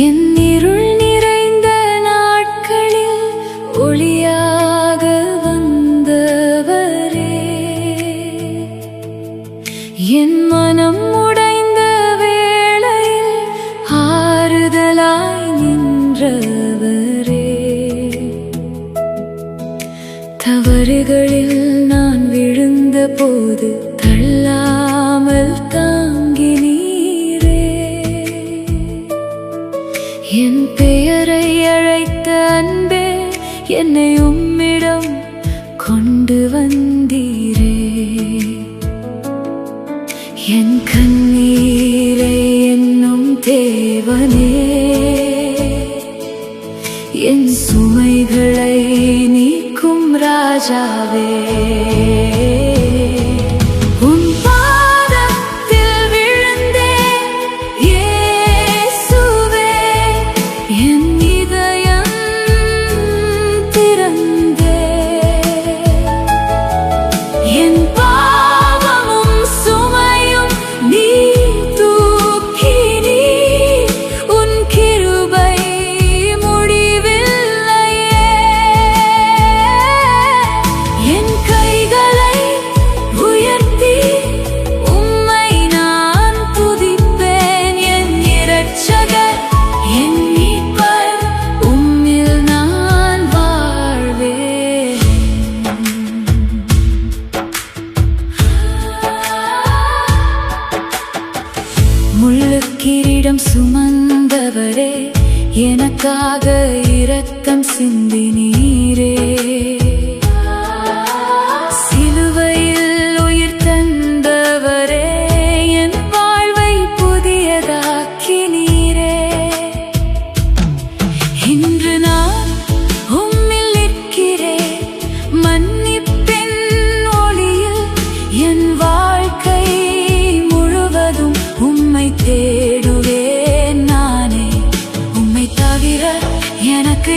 என் இருள் நிறைந்த நாட்களில் ஒளியாக வந்தவரே, என் மனம் உடைந்த வேளையில் ஆறுதலாய் நின்றவரே, தவறுகளில் நான் விழுந்த போது தள்ளாமல் தாங்கினீரே, என் பெயரை அழைத்த அன்பே என்னை உம்மிடம் கொண்டு வந்தீரே, என் கண்ணீரை என்னும் தேவனே, என் சுமைகளை நீக்கும் ராஜாவே, முள்ளுக்கிரீடம் சுமந்தவரே, எனக்காக இரத்தம் சிந்தினீரே, சிலுவையில் உயிர் தந்தவரே, என் வாழ்வை புதியதாக்கினீரே, இன்று நான் உம்மில் நிற்கிறேன், மன்னிப்பின் ஒளியில் என் வாழ்க்கை முழுவதும் உம்மை தேடுவேன் நானே, உம்மை தவிர எனக்கு